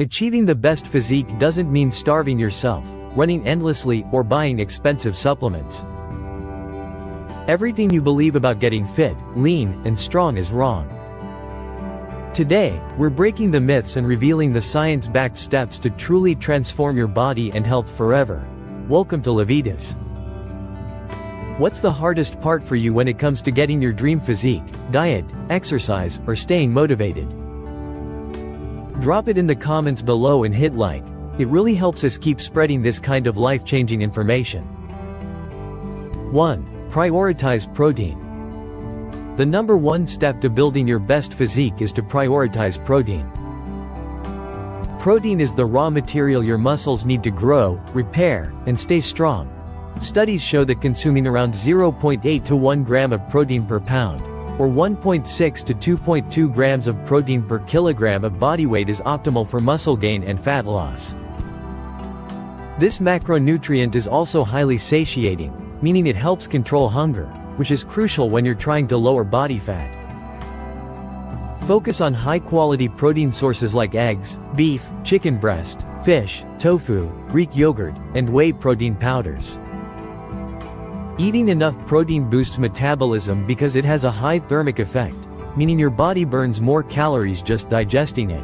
Achieving the best physique doesn't mean starving yourself, running endlessly, or buying expensive supplements. Everything you believe about getting fit, lean, and strong is wrong. Today, we're breaking the myths and revealing the science-backed steps to truly transform your body and health forever. Welcome to Levitas. What's the hardest part for you when it comes to getting your dream physique, diet, exercise, or staying motivated? Drop it in the comments below and hit like. It really helps us keep spreading this kind of life-changing information. 1. Prioritize protein. The number one step to building your best physique is to prioritize protein. Protein is the raw material your muscles need to grow, repair, and stay strong. Studies show that consuming around 0.8 to 1 gram of protein per pound, or 1.6 to 2.2 grams of protein per kilogram of body weight is optimal for muscle gain and fat loss. This macronutrient is also highly satiating, meaning it helps control hunger, which is crucial when you're trying to lower body fat. Focus on high-quality protein sources like eggs, beef, chicken breast, fish, tofu, Greek yogurt, and whey protein powders. Eating enough protein boosts metabolism because it has a high thermic effect, meaning your body burns more calories just digesting it.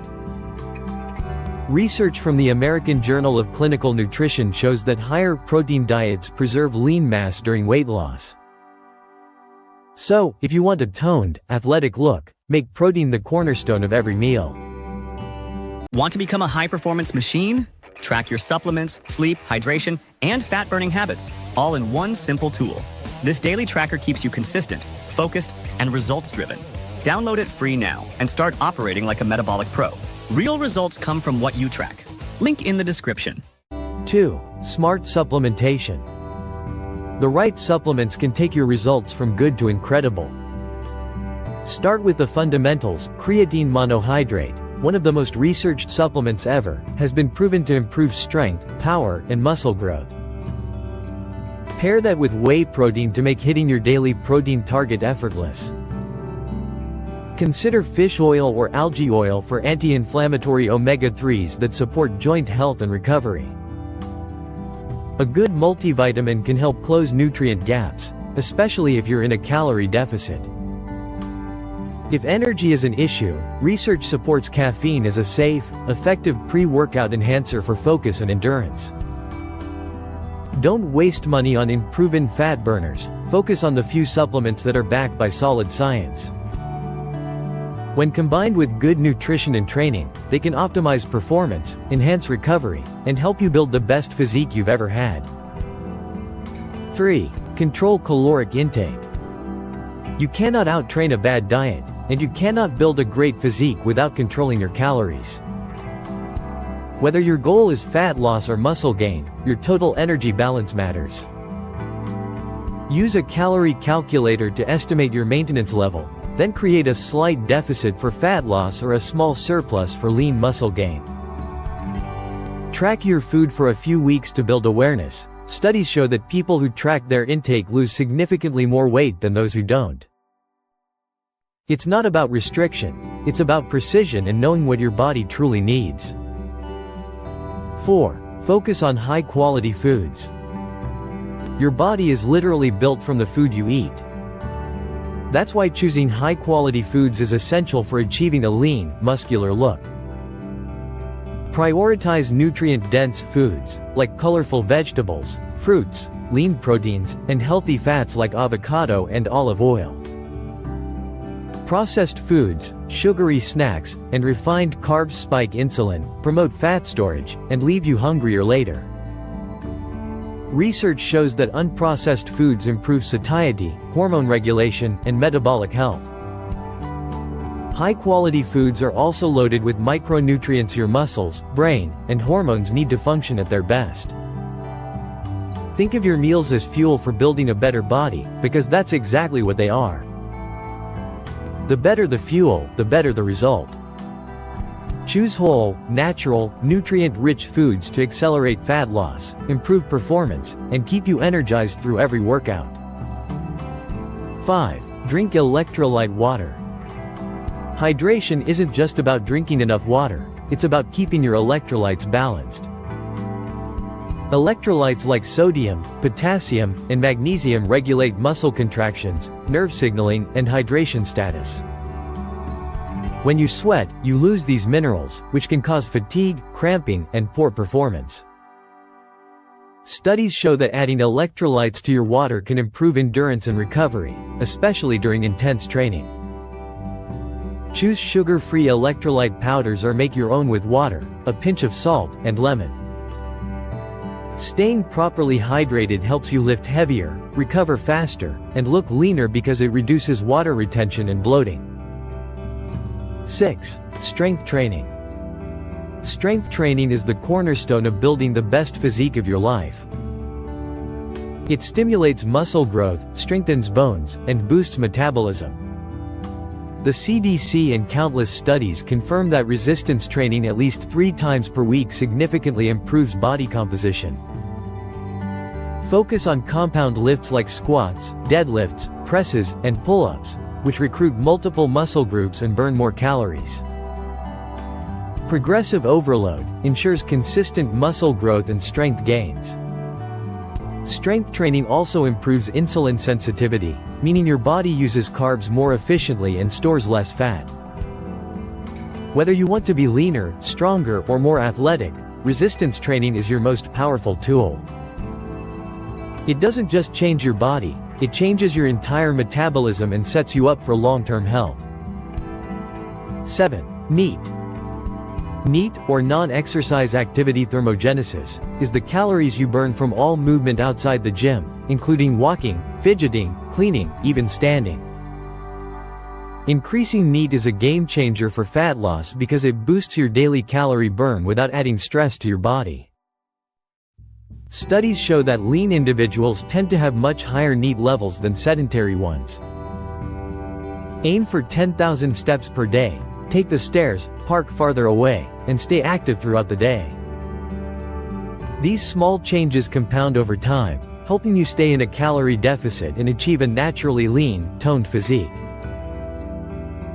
Research from the American Journal of Clinical Nutrition shows that higher protein diets preserve lean mass during weight loss. So, if you want a toned, athletic look, make protein the cornerstone of every meal. Want to become a high-performance machine? Track your supplements, sleep, hydration, and fat-burning habits, all in one simple tool. This daily tracker keeps you consistent, focused, and results-driven. Download it free now and start operating like a metabolic pro. Real results come from what you track. Link in the description. 2. Smart supplementation. The right supplements can take your results from good to incredible. Start with the fundamentals. Creatine monohydrate, one of the most researched supplements ever, has been proven to improve strength, power, and muscle growth. Pair that with whey protein to make hitting your daily protein target effortless. Consider fish oil or algae oil for anti-inflammatory omega-3s that support joint health and recovery. A good multivitamin can help close nutrient gaps, especially if you're in a calorie deficit. If energy is an issue, research supports caffeine as a safe, effective pre-workout enhancer for focus and endurance. Don't waste money on unproven fat burners, focus on the few supplements that are backed by solid science. When combined with good nutrition and training, they can optimize performance, enhance recovery, and help you build the best physique you've ever had. 3. Control caloric intake. You cannot out-train a bad diet, and you cannot build a great physique without controlling your calories. Whether your goal is fat loss or muscle gain, your total energy balance matters. Use a calorie calculator to estimate your maintenance level, then create a slight deficit for fat loss or a small surplus for lean muscle gain. Track your food for a few weeks to build awareness. Studies show that people who track their intake lose significantly more weight than those who don't. It's not about restriction, it's about precision and knowing what your body truly needs. 4. Focus on high-quality foods. Your body is literally built from the food you eat. That's why choosing high-quality foods is essential for achieving a lean, muscular look. Prioritize nutrient-dense foods, like colorful vegetables, fruits, lean proteins, and healthy fats like avocado and olive oil. Processed foods, sugary snacks, and refined carbs spike insulin, promote fat storage, and leave you hungrier later. Research shows that unprocessed foods improve satiety, hormone regulation, and metabolic health. High-quality foods are also loaded with micronutrients your muscles, brain, and hormones need to function at their best. Think of your meals as fuel for building a better body, because that's exactly what they are. The better the fuel, the better the result. Choose whole, natural, nutrient-rich foods to accelerate fat loss, improve performance, and keep you energized through every workout. 5. Drink electrolyte water. Hydration isn't just about drinking enough water, it's about keeping your electrolytes balanced. Electrolytes like sodium, potassium, and magnesium regulate muscle contractions, nerve signaling, and hydration status. When you sweat, you lose these minerals, which can cause fatigue, cramping, and poor performance. Studies show that adding electrolytes to your water can improve endurance and recovery, especially during intense training. Choose sugar-free electrolyte powders or make your own with water, a pinch of salt, and lemon. Staying properly hydrated helps you lift heavier, recover faster, and look leaner because it reduces water retention and bloating. 6. Strength training. Strength training is the cornerstone of building the best physique of your life. It stimulates muscle growth, strengthens bones, and boosts metabolism. The CDC and countless studies confirm that resistance training at least 3 times per week significantly improves body composition. Focus on compound lifts like squats, deadlifts, presses, and pull-ups, which recruit multiple muscle groups and burn more calories. Progressive overload ensures consistent muscle growth and strength gains. Strength training also improves insulin sensitivity, meaning your body uses carbs more efficiently and stores less fat. Whether you want to be leaner, stronger, or more athletic, resistance training is your most powerful tool. It doesn't just change your body, it changes your entire metabolism and sets you up for long-term health. 7. NEAT. NEAT, or non-exercise activity thermogenesis, is the calories you burn from all movement outside the gym, including walking, fidgeting, cleaning, even standing. Increasing NEAT is a game changer for fat loss because it boosts your daily calorie burn without adding stress to your body. Studies show that lean individuals tend to have much higher NEAT levels than sedentary ones. Aim for 10,000 steps per day, take the stairs, park farther away, and stay active throughout the day. These small changes compound over time, helping you stay in a calorie deficit and achieve a naturally lean, toned physique.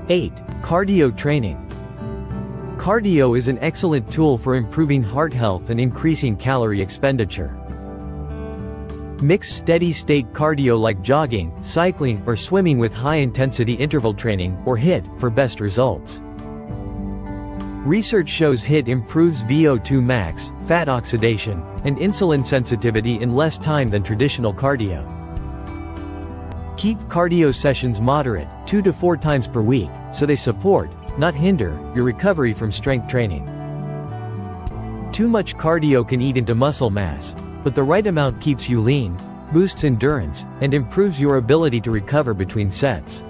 8. Cardio training. Cardio is an excellent tool for improving heart health and increasing calorie expenditure. Mix steady-state cardio like jogging, cycling, or swimming with high-intensity interval training, or HIIT, for best results. Research shows HIIT improves VO2 max, fat oxidation, and insulin sensitivity in less time than traditional cardio. Keep cardio sessions moderate, 2 to 4 times per week, so they support, not hinder, your recovery from strength training. Too much cardio can eat into muscle mass, but the right amount keeps you lean, boosts endurance, and improves your ability to recover between sets.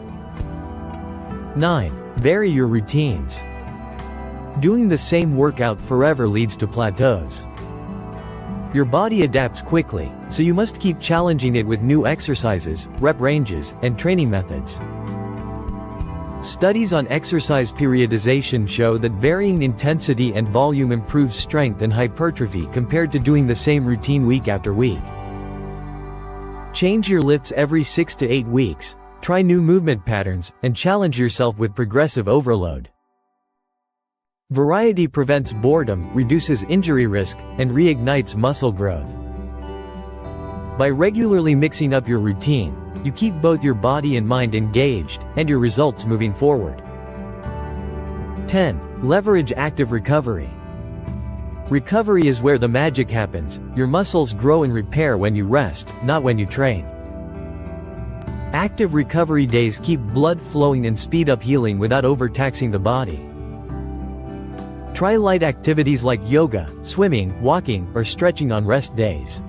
9. Vary your routines. Doing the same workout forever leads to plateaus. Your body adapts quickly, so you must keep challenging it with new exercises, rep ranges, and training methods. Studies on exercise periodization show that varying intensity and volume improves strength and hypertrophy compared to doing the same routine week after week. Change your lifts every 6 to 8 weeks, try new movement patterns, and challenge yourself with progressive overload. Variety prevents boredom, reduces injury risk, and reignites muscle growth. By regularly mixing up your routine, you keep both your body and mind engaged, and your results moving forward. 10. Leverage active recovery. Recovery is where the magic happens. Your muscles grow and repair when you rest, not when you train. Active recovery days keep blood flowing and speed up healing without overtaxing the body. Try light activities like yoga, swimming, walking, or stretching on rest days.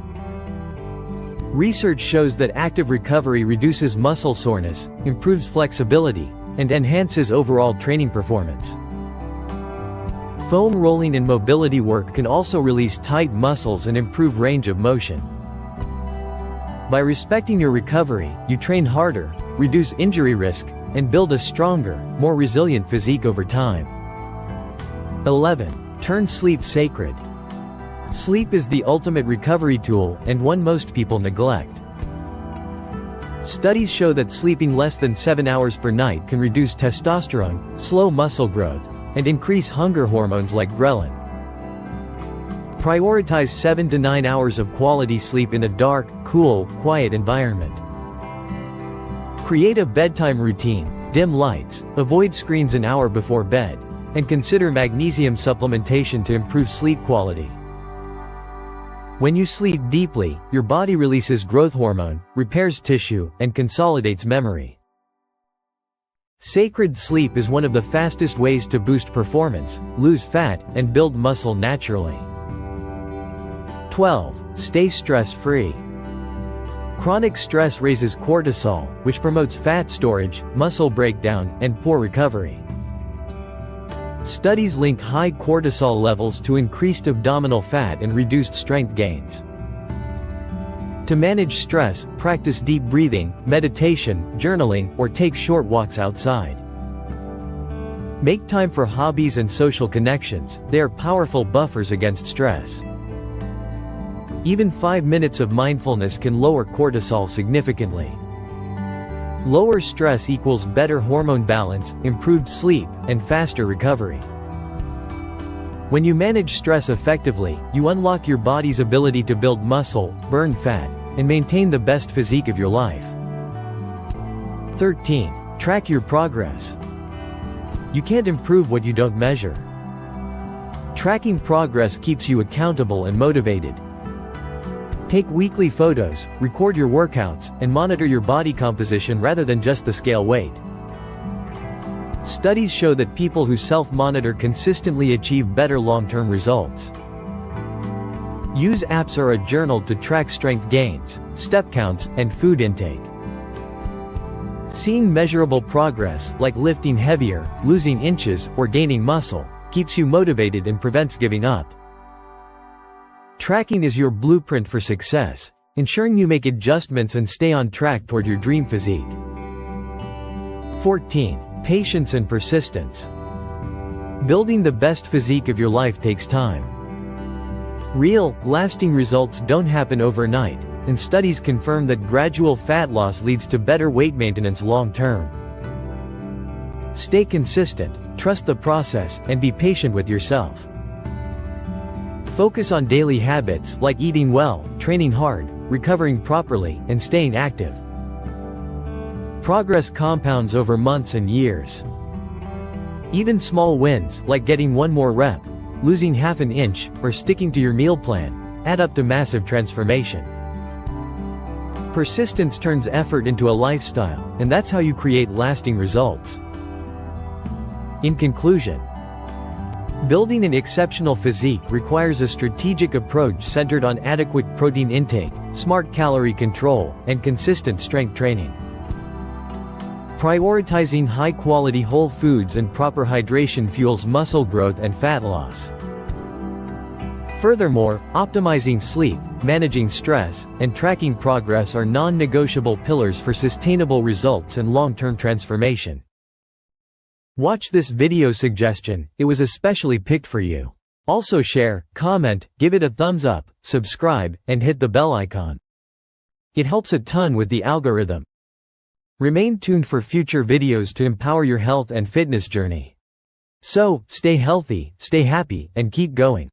Research shows that active recovery reduces muscle soreness, improves flexibility, and enhances overall training performance. Foam rolling and mobility work can also release tight muscles and improve range of motion. By respecting your recovery, you train harder, reduce injury risk, and build a stronger, more resilient physique over time. 11. Turn sleep sacred. Sleep is the ultimate recovery tool, and one most people neglect. Studies show that sleeping less than 7 hours per night can reduce testosterone, slow muscle growth, and increase hunger hormones like ghrelin. Prioritize 7 to 9 hours of quality sleep in a dark, cool, quiet environment. Create a bedtime routine, dim lights, avoid screens an hour before bed, and consider magnesium supplementation to improve sleep quality. When you sleep deeply, your body releases growth hormone, repairs tissue, and consolidates memory. Sacred sleep is one of the fastest ways to boost performance, lose fat, and build muscle naturally. 12. Stay stress-free. Chronic stress raises cortisol, which promotes fat storage, muscle breakdown, and poor recovery. Studies link high cortisol levels to increased abdominal fat and reduced strength gains. To manage stress, practice deep breathing, meditation, journaling, or take short walks outside. Make time for hobbies and social connections, they are powerful buffers against stress. Even 5 minutes of mindfulness can lower cortisol significantly. Lower stress equals better hormone balance, improved sleep, and faster recovery. When you manage stress effectively, you unlock your body's ability to build muscle, burn fat, and maintain the best physique of your life. 13. Track your progress. You can't improve what you don't measure. Tracking progress keeps you accountable and motivated. Take weekly photos, record your workouts, and monitor your body composition rather than just the scale weight. Studies show that people who self-monitor consistently achieve better long-term results. Use apps or a journal to track strength gains, step counts, and food intake. Seeing measurable progress, like lifting heavier, losing inches, or gaining muscle, keeps you motivated and prevents giving up. Tracking is your blueprint for success, ensuring you make adjustments and stay on track toward your dream physique. 14. Patience and persistence. Building the best physique of your life takes time. Real, lasting results don't happen overnight, and studies confirm that gradual fat loss leads to better weight maintenance long-term. Stay consistent, trust the process, and be patient with yourself. Focus on daily habits like eating well, training hard, recovering properly, and staying active. Progress compounds over months and years. Even small wins, like getting one more rep, losing half an inch, or sticking to your meal plan, add up to massive transformation. Persistence turns effort into a lifestyle, and that's how you create lasting results. In conclusion, building an exceptional physique requires a strategic approach centered on adequate protein intake, smart calorie control, and consistent strength training. Prioritizing high-quality whole foods and proper hydration fuels muscle growth and fat loss. Furthermore, optimizing sleep, managing stress, and tracking progress are non-negotiable pillars for sustainable results and long-term transformation. Watch this video suggestion, it was especially picked for you. Also share, comment, give it a thumbs up, subscribe, and hit the bell icon. It helps a ton with the algorithm. Remain tuned for future videos to empower your health and fitness journey. So, stay healthy, stay happy, and keep going.